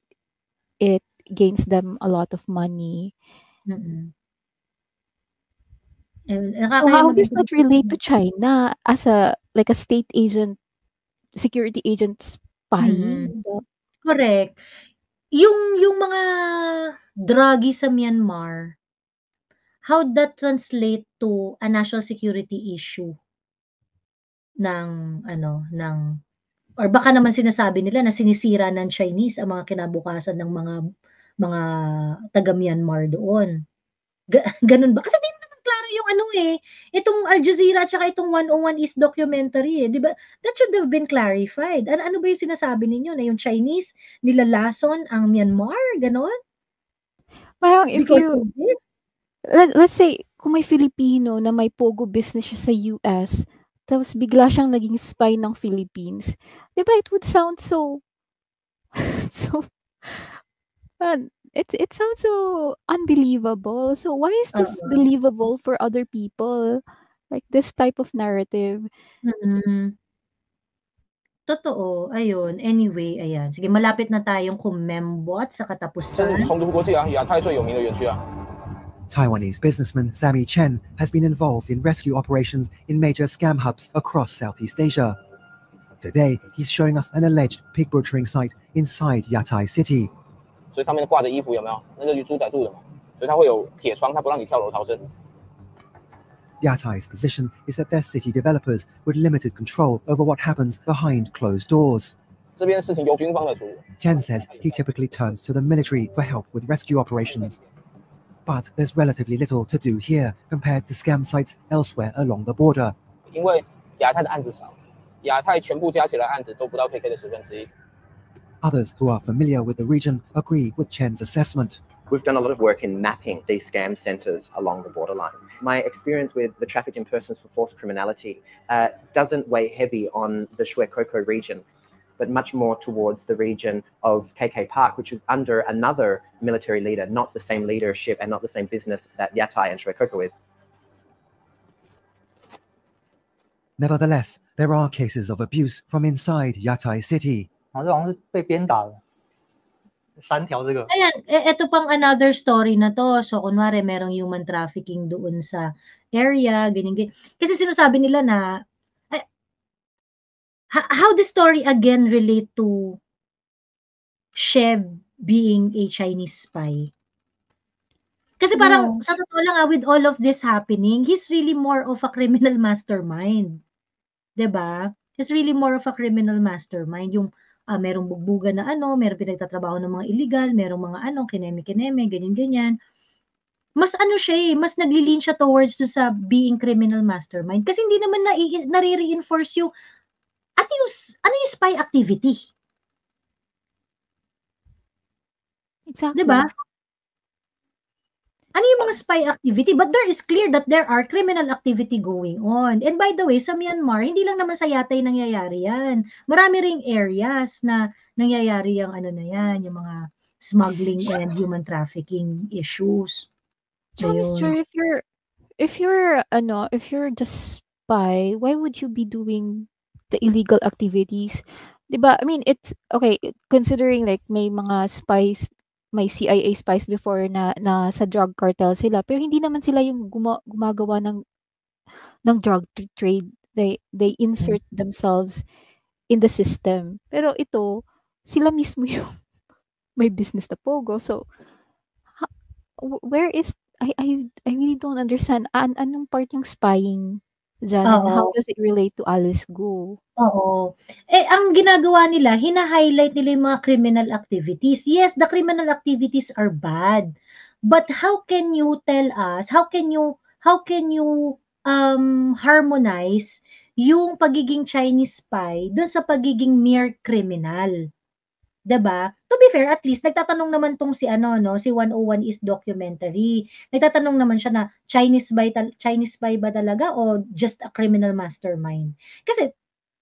it gains them a lot of money. So how does that relate to China as a state agent, security agent spying? Correct. Yung mga druggy sa Myanmar, how that translate to a national security issue or baka naman sinasabi nila na sinisira ng Chinese ang mga kinabukasan ng mga taga Myanmar doon. Ganun ba? Kasi di naman klaro yung itong Al Jazeera at saka itong 101 East documentary, 'di ba? That should have been clarified. Ano ba yung sinasabi ninyo na yung Chinese nilalason ang Myanmar, ganon? Parang let's say kung may Filipino na may pogo business siya sa US, tapos bigla siyang naging spy ng Philippines, 'di ba? It would sound so it sounds so unbelievable. So why is this believable for other people? Like this type of narrative. Totoo, ayun. Anyway, ayan. Sige, malapit na tayong kumembot sa katapusan. Taiwanese businessman Sammy Chen has been involved in rescue operations in major scam hubs across Southeast Asia. Today, he's showing us an alleged pig butchering site inside Yatai City. 所以上面挂着衣服有没有？那就是猪仔住的嘛，所以它会有铁窗，它不让你跳楼逃生。Yatai's position is that their city developers with limited control over what happens behind closed doors. 这边事情由军方来处理。Chen says he typically turns to the military for help with rescue operations. But there's relatively little to do here compared to scam sites elsewhere along the border. 因为亚太的案子少，亚太全部加起来案子都不到 KK 的1/10。Others who are familiar with the region agree with Chen's assessment. We've done a lot of work in mapping these scam centres along the borderline. My experience with the trafficked in persons for forced criminality doesn't weigh heavy on the Shwe Koko region, but much more towards the region of KK Park, which is under another military leader, not the same leadership and not the same business that Yatai and Shwe Koko is. Nevertheless, there are cases of abuse from inside Yatai City. 这好像是被鞭打的，3条这个。Ayan, ito pang another story na to. So, kunwari, merong human trafficking doon sa area, ganyan. Kasi sinasabi nila na, how the story again relate to Shev being a Chinese spy? Kasi parang, sa totoo lang, with all of this happening, he's really more of a criminal mastermind. 'Di ba? He's really more of a criminal mastermind. Yung, merong bugbugan na merong pinagtatrabaho ng mga illegal, merong mga kineme-kineme, ganyan-ganyan. Mas siya mas naglilin siya towards to sa being criminal mastermind. Kasi hindi naman nare-reinforce yung, ano yung spy activity? Exactly. Diba? Ano yung mga spy activity? But there is clear that there are criminal activity going on. And by the way, sa Myanmar, hindi lang naman sa Yatai nangyayari yan. Marami ring areas na nangyayari yung yung mga smuggling and human trafficking issues. So, Mr. If you're just spy, why would you be doing the illegal activities? Diba? I mean, it's okay considering like may mga spies, may CIA spies before na sa drug cartel sila, pero hindi naman sila yung gumagawa ng drug trade They insert themselves in the system. Pero ito, sila mismo yung may business na pogo. So, where is I really don't understand anong part yung spying diyan and how Oo. does it relate to Alice Go? Oo. Ang ginagawa nila, hina-highlight nila yung mga criminal activities. Yes, the criminal activities are bad. But how can you tell us, how can you harmonize yung pagiging Chinese spy dun sa pagiging mere criminal? 'Di ba? To be fair, at least nagtatanong naman tong si si 101 is documentary. Nagtatanong naman siya na Chinese spy ba talaga o just a criminal mastermind? Kasi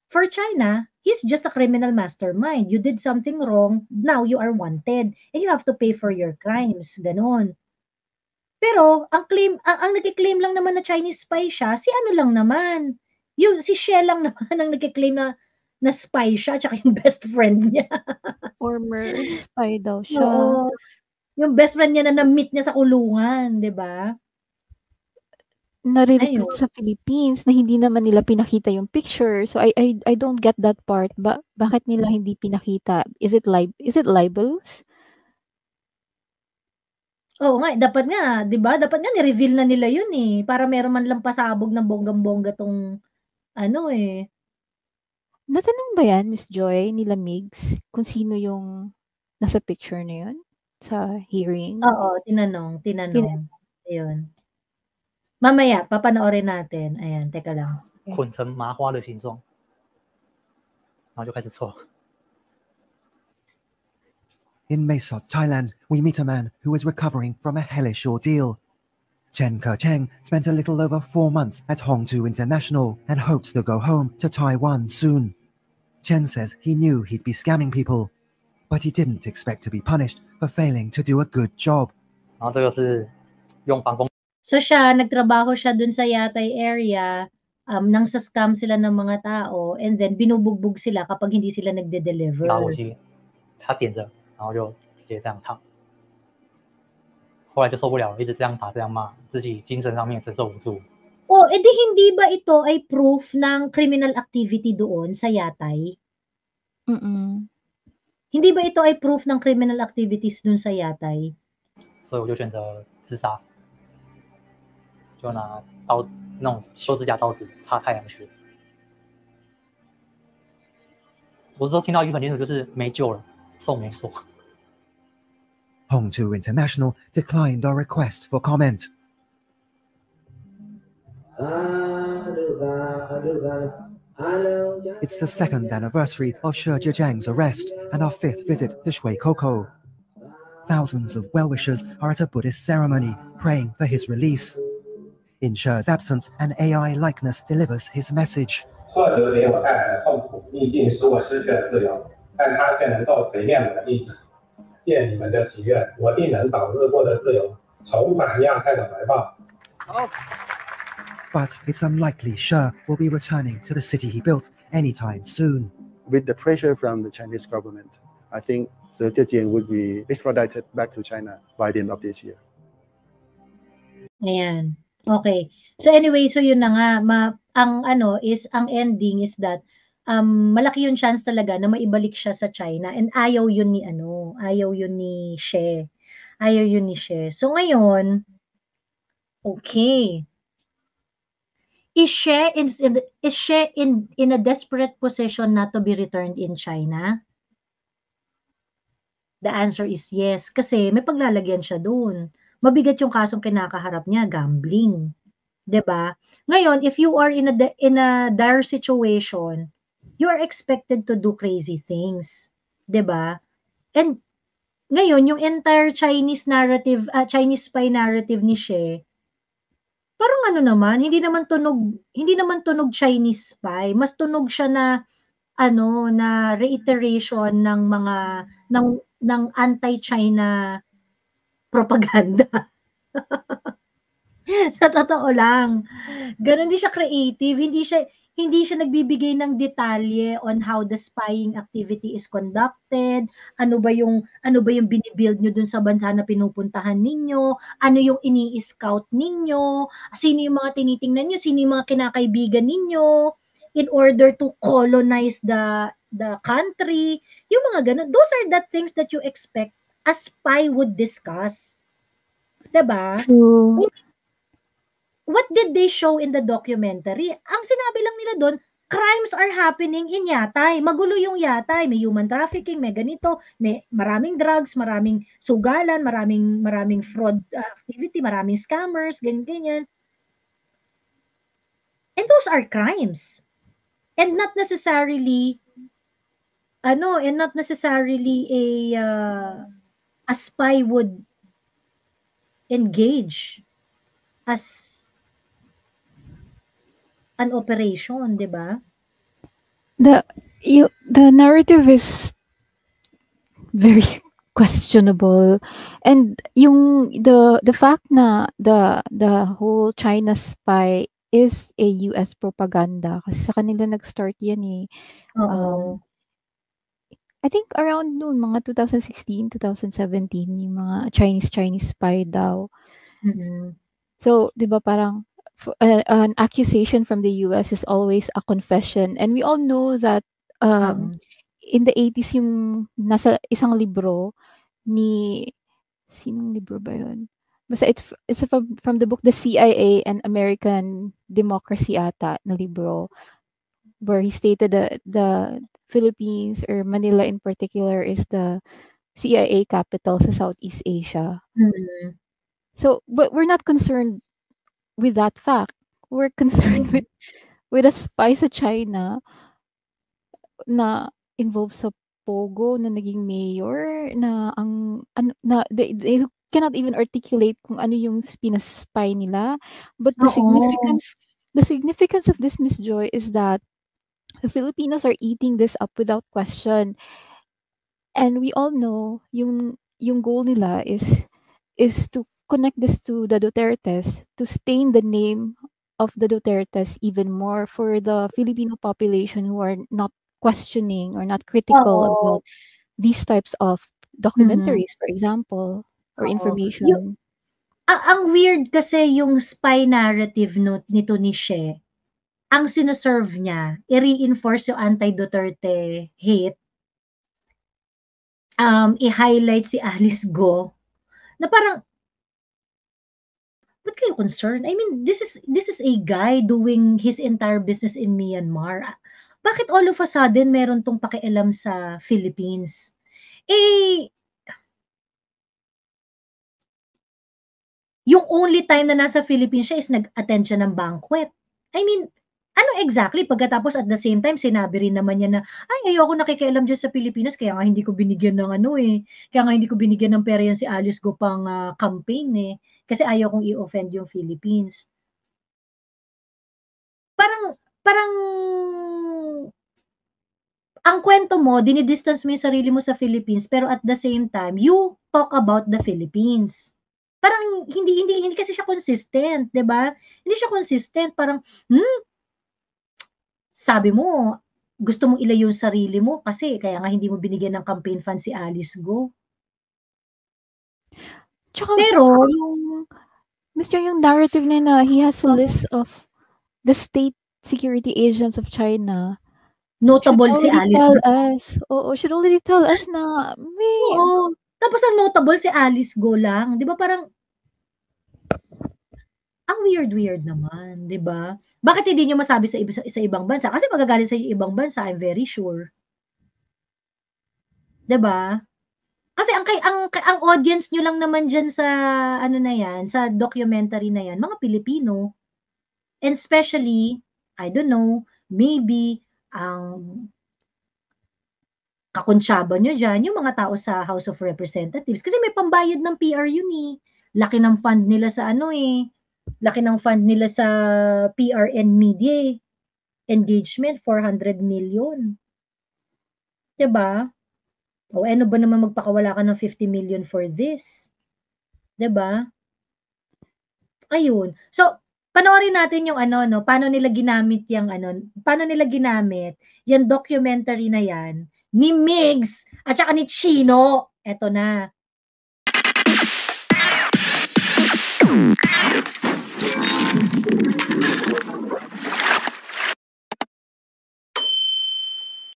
for China, he's just a criminal mastermind. You did something wrong, now you are wanted and you have to pay for your crimes, ganon. Pero ang nagki-claim lang naman na Chinese spy siya, si ano lang naman, yung si She lang naman ang nagki-claim na spy siya tsaka yung best friend niya. Former spy daw siya. Oo. Yung best friend niya na na-meet niya sa kulungan, 'di ba? Nare-recruit Ayun. sa Philippines na hindi naman nila pinakita yung picture. So I don't get that part. Bakit nila hindi pinakita? Is it libelous? Oo nga, dapat nga, 'di ba? Dapat nga ni-reveal na nila 'yun para meron man lang pasabog ng bonggang-bongga tong Natanong ba yan, Miss Joy, nila Migs, kung sino yung nasa picture na yun sa hearing? Oo, tinanong. Ayun. Mamaya papanoorin natin. Ayan, teka lang. 捆成麻花的形状，然后就开始抽。 In Mae Sot, Thailand, we meet a man who is recovering from a hellish ordeal. Chen Ke-cheng spent a little over 4 months at Hongtu International and hopes to go home to Taiwan soon. Chen says he knew he'd be scamming people, but he didn't expect to be punished for failing to do a good job. 然后这个是用防风。 So nagtrabaho siya dun sa Yatay area, nang sa scam sila ng mga tao and then binubugbog sila kapag hindi sila nagde-deliver. 打火机，他点着，然后就直接这样烫。后来就受不了了，一直这样打这样骂，自己精神上面承受不住。 Edi hindi ba ito ay proof ng criminal activity doon sa Yatay? Hindi ba ito ay proof ng criminal activities doon sa Yatay? 所以我就选择自杀，就拿刀那种修指甲刀子插太阳穴。我之后听到一句很清楚，就是没救了，寿没锁。 Hongtu International declined our request for comment. It's the 2nd anniversary of Shi Zhejiang's arrest and our 5th visit to Shui Koko. Thousands of well-wishers are at a Buddhist ceremony praying for his release. In Shi's absence, an AI likeness delivers his message. 挫折给我带来的痛苦，逆境使我失去了自由，但它却能够锤炼我的意志。借你们的祈愿，我定能早日获得自由，重返亚太的怀抱。 But it's unlikely Shi will be returning to the city he built anytime soon. With the pressure from the Chinese government, I think Shi Zhejiang would be extradited back to China by the end of this year. Ayan. Okay. So anyway, so yun na nga, ang ending is that malaki yung chance talaga na maibalik siya sa China and ayaw yun ni She. So ngayon, okay. Is she in a desperate position not to be returned in China? The answer is yes, kasi may paglalagyan siya doon. Mabigat yung kasong kinakaharap niya, gambling. 'Di ba? Ngayon, if you are in a dire situation, you are expected to do crazy things, 'di ba? And ngayon, yung entire Chinese spy narrative ni She, parang hindi naman tunog Chinese spy, mas tunog siya na reiteration ng mga ng anti-China propaganda. Sa totoo lang. Ganon din siya creative, hindi hindi siya nagbibigay ng detalye on how the spying activity is conducted, ano ba yung bini-build nyo dun sa bansa na pinupuntahan ninyo, ano yung ini-scout ninyo, sino yung mga tinitingnan nyo, sino yung mga kinakaibigan ninyo in order to colonize the country, yung mga ganun. Those are the things that you expect a spy would discuss. Diba? True. What did they show in the documentary? Ang sinabi lang nila doon, crimes are happening in Yatay. Magulo yung Yatay. May human trafficking, may ganito, may maraming drugs, maraming sugalan, maraming fraud activity, maraming scammers, ganyan. And those are crimes. And not necessarily a spy would engage as an operation, di ba? The narrative is very questionable, and yung the fact na the whole China spy is a US propaganda kasi sa kanila nag-start yan eh. I think around noon mga 2016, 2017 yung mga Chinese spy daw. So, 'di ba parang an accusation from the US is always a confession, and we all know that in the 80s yung nasa isang libro ni sinong libro ba yun? Basta it's from the book The CIA and American Democracy ata na libro, where he stated that the Philippines or Manila in particular is the CIA capital sa Southeast Asia. So, but we're not concerned with that fact. We're concerned with a spy sa China na involved sa Pogo na naging mayor na they cannot even articulate kung ano yung pinaspy nila, but the significance of this, Miss Joy, is that the Filipinos are eating this up without question, and we all know yung goal nila is to connect this to the Dutertes, to stain the name of the Dutertes even more for the Filipino population who are not questioning or not critical about these types of documentaries, for example, or information. Ang weird kasi yung spy narrative nito ni She, ang sinoserve niya, i-reinforce yung anti-Duterte hate, i-highlight si Alice Go, na parang, what kayo concerned? I mean, this is a guy doing his entire business in Myanmar. Bakit all of a sudden meron tong pakialam sa Philippines? Yung only time na nasa Philippines siya is nag-attend siya ng banquet. I mean, ano exactly? Pagkatapos at the same time, sinabi rin naman niya na, ay, ayoko nakikialam dyan sa Pilipinas, kaya nga hindi ko binigyan ng kaya nga hindi ko binigyan ng pera yan si Alice Go pang campaign eh. Kasi ayaw kong i-offend yung Philippines. Parang, ang kwento mo, dinidistance mo yung sarili mo sa Philippines, pero at the same time, you talk about the Philippines. Parang, hindi kasi siya consistent, di ba? Hindi siya consistent, parang, sabi mo, gusto mong ilayo yung sarili mo kasi kaya nga hindi mo binigyan ng campaign fund si Alice Go. Pero yung narrative niya na he has a list of the state security agents of China. Notable si Alice Go. Should already tell us na may... Oo. Tapos ang notable si Alice Go lang. Di ba parang ang weird naman, di ba? Bakit hindi nyo masabi sa ibang bansa? Kasi magagalit sa ibang bansa, I'm very sure. Di ba? Kasi ang audience nyo lang naman dyan sa sa documentary na yan, mga Pilipino. And especially, I don't know, maybe ang kakuntsaba nyo dyan, yung mga tao sa House of Representatives. Kasi may pambayad ng PR yun eh. Laki ng fund nila sa Laki ng fund nila sa PR and media engagement, 400 million. Diba? O ano ba naman magpakawala ka ng 50 million for this? 'Di ba? Ayun. So, panoorin natin yung ano, no, paano nila ginamit yung documentary na yan ni Migs at saka ni Chino. Eto na.